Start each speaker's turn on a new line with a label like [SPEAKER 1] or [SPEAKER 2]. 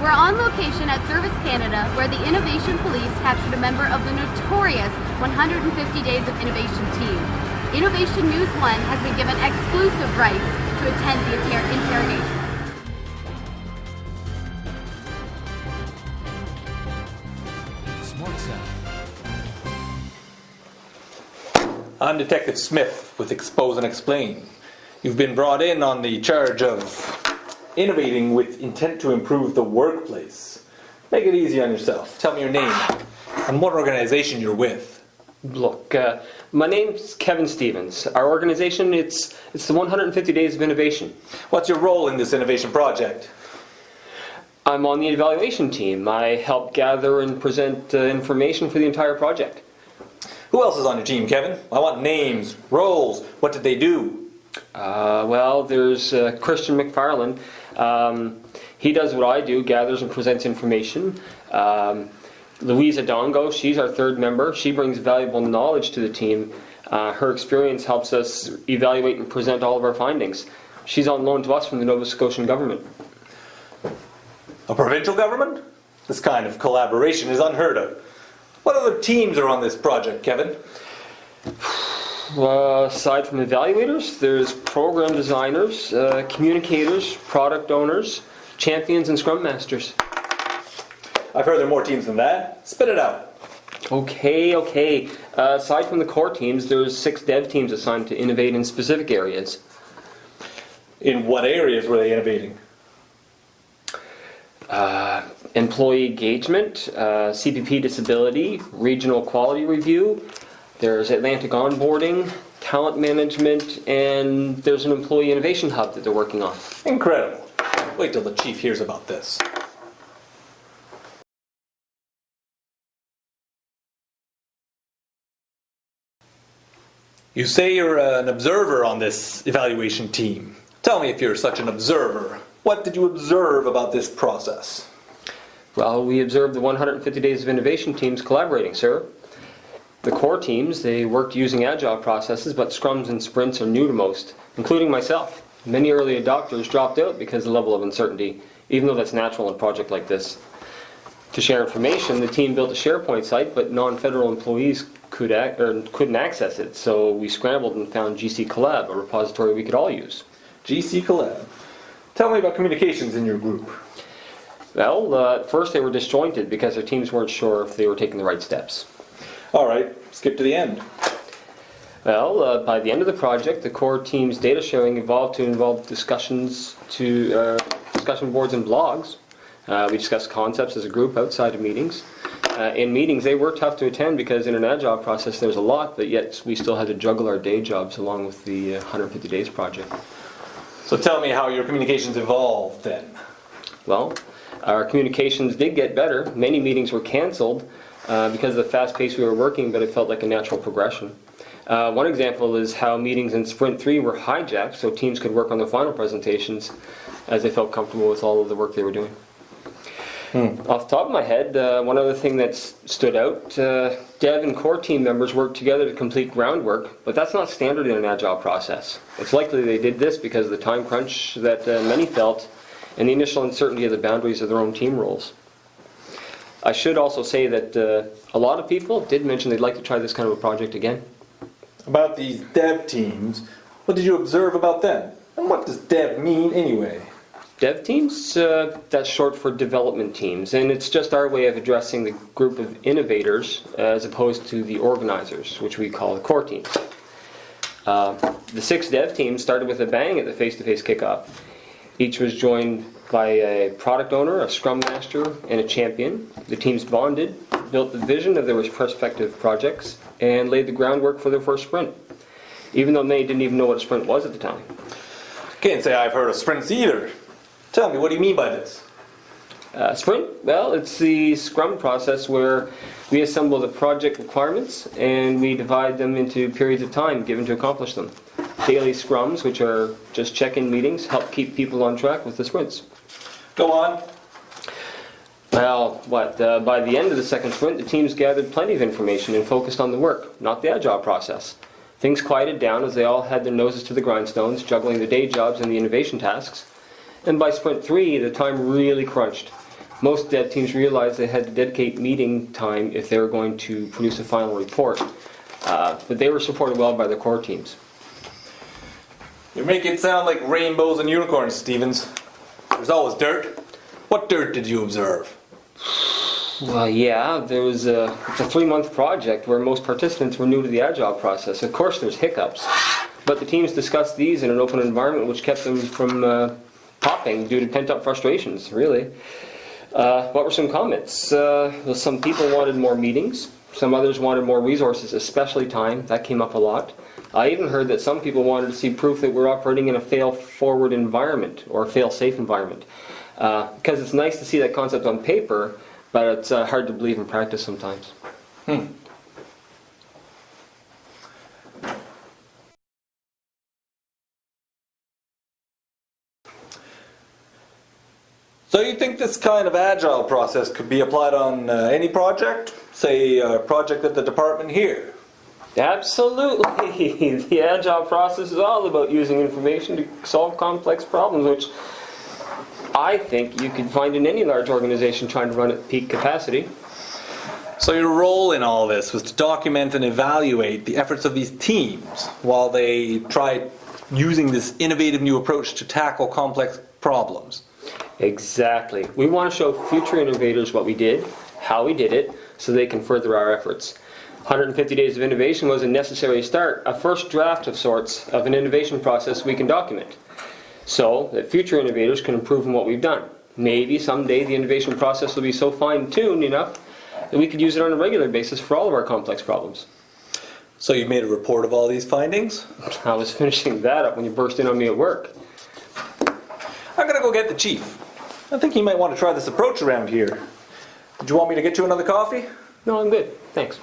[SPEAKER 1] We're on location at Service Canada, where the Innovation Police captured a member of the notorious 150 Days of Innovation team. Innovation News 1 has been given exclusive rights to attend the interrogation.
[SPEAKER 2] Smart sound.
[SPEAKER 3] I'm Detective Smith with Expose and Explain. You've been brought in on the charge of innovating with intent to improve the workplace. Make it easy on yourself. Tell me your name and what organization you're with.
[SPEAKER 4] Look, my name's Kevin Stevens. Our organization, it's the 150 Days of Innovation.
[SPEAKER 3] What's your role in this innovation project?
[SPEAKER 4] I'm on the evaluation team. I help gather and present information for the entire project.
[SPEAKER 3] Who else is on your team, Kevin? I want names, roles. What did they do?
[SPEAKER 4] Well, there's Christian McFarland. He does what I do, gathers and presents information. Louisa Dongo, she's our third member. She brings valuable knowledge to the team. Her experience helps us evaluate and present all of our findings. She's on loan to us from the Nova Scotian government.
[SPEAKER 3] A provincial government? This kind of collaboration is unheard of. What other teams are on this project, Kevin?
[SPEAKER 4] Aside from evaluators, there's program designers, communicators, product owners, champions, and scrum masters.
[SPEAKER 3] I've heard there are more teams than that. Spit it out.
[SPEAKER 4] Okay. Aside from the core teams, there's 6 dev teams assigned to innovate in specific areas.
[SPEAKER 3] In what areas were they innovating?
[SPEAKER 4] Employee engagement, CPP disability, regional quality review, there's Atlantic onboarding, talent management, and there's an employee innovation hub that they're working on.
[SPEAKER 3] Incredible. Wait till the chief hears about this. You say you're an observer on this evaluation team. Tell me, if you're such an observer, what did you observe about this process?
[SPEAKER 4] Well, we observed the 150 Days of Innovation teams collaborating, sir. The core teams, they worked using agile processes, but scrums and sprints are new to most, including myself. Many early adopters dropped out because of the level of uncertainty, even though that's natural in a project like this. To share information, the team built a SharePoint site, but non-federal employees couldn't access it, so we scrambled and found GC Collab, a repository we could all use.
[SPEAKER 3] GC Collab. Tell me about communications in your group.
[SPEAKER 4] Well, at first they were disjointed because their teams weren't sure if they were taking the right steps.
[SPEAKER 3] All right, skip to the end.
[SPEAKER 4] Well, by the end of the project, the core team's data sharing evolved to involve discussion boards and blogs. We discussed concepts as a group outside of meetings. In meetings, they were tough to attend because in an agile process there's a lot, but yet we still had to juggle our day jobs along with the 150 Days project.
[SPEAKER 3] So tell me how your communications evolved then.
[SPEAKER 4] Well, our communications did get better. Many meetings were canceled because of the fast pace we were working, but it felt like a natural progression. One example is how meetings in Sprint 3 were hijacked so teams could work on their final presentations as they felt comfortable with all of the work they were doing. Off the top of my head, one other thing that stood out, dev and core team members worked together to complete groundwork, but that's not standard in an agile process. It's likely they did this because of the time crunch that many felt and the initial uncertainty of the boundaries of their own team roles. I should also say that a lot of people did mention they'd like to try this kind of a project again.
[SPEAKER 3] About these dev teams, what did you observe about them? And what does dev mean anyway?
[SPEAKER 4] Dev teams, that's short for development teams, and it's just our way of addressing the group of innovators as opposed to the organizers, which we call the core teams. The 6 dev teams started with a bang at the face-to-face kickoff. Each was joined by a product owner, a scrum master, and a champion. The teams bonded, built the vision of their respective projects, and laid the groundwork for their first sprint, even though many didn't even know what a sprint was at the time.
[SPEAKER 3] Can't say I've heard of sprints either. Tell me, what do you mean by this?
[SPEAKER 4] Sprint? Well, it's the Scrum process where we assemble the project requirements and we divide them into periods of time given to accomplish them. Daily Scrums, which are just check-in meetings, help keep people on track with the sprints.
[SPEAKER 3] Go on.
[SPEAKER 4] Well, by the end of the second sprint, the teams gathered plenty of information and focused on the work, not the agile process. Things quieted down as they all had their noses to the grindstones, juggling the day jobs and the innovation tasks. And by sprint 3, the time really crunched. Most dev teams realized they had to dedicate meeting time if they were going to produce a final report. But they were supported well by the core teams.
[SPEAKER 3] You make it sound like rainbows and unicorns, Stevens. There's always dirt. What dirt did you observe?
[SPEAKER 4] Well, yeah, it's a 3-month project where most participants were new to the Agile process. Of course, there's hiccups, but the teams discussed these in an open environment, which kept them from popping due to pent-up frustrations, really. What were some comments? Well, some people wanted more meetings. Some others wanted more resources, especially time. That came up a lot. I even heard that some people wanted to see proof that we're operating in a fail-forward environment or a fail-safe environment. Because it's nice to see that concept on paper, but it's hard to believe in practice sometimes.
[SPEAKER 3] So you think this kind of agile process could be applied on any project? Say a project at the department here?
[SPEAKER 4] Absolutely. The Agile process is all about using information to solve complex problems, which I think you could find in any large organization trying to run at peak capacity.
[SPEAKER 3] So your role in all this was to document and evaluate the efforts of these teams while they tried using this innovative new approach to tackle complex problems.
[SPEAKER 4] Exactly. We want to show future innovators what we did, how we did it, so they can further our efforts. 150 Days of Innovation was a necessary start, a first draft of sorts of an innovation process we can document, so that future innovators can improve on what we've done. Maybe someday the innovation process will be so fine-tuned enough that we could use it on a regular basis for all of our complex problems.
[SPEAKER 3] So you made a report of all these findings?
[SPEAKER 4] I was finishing that up when you burst in on me at work.
[SPEAKER 3] I'm gonna go get the chief. I think he might want to try this approach around here. Did you want me to get you another coffee?
[SPEAKER 4] No, I'm good. Thanks.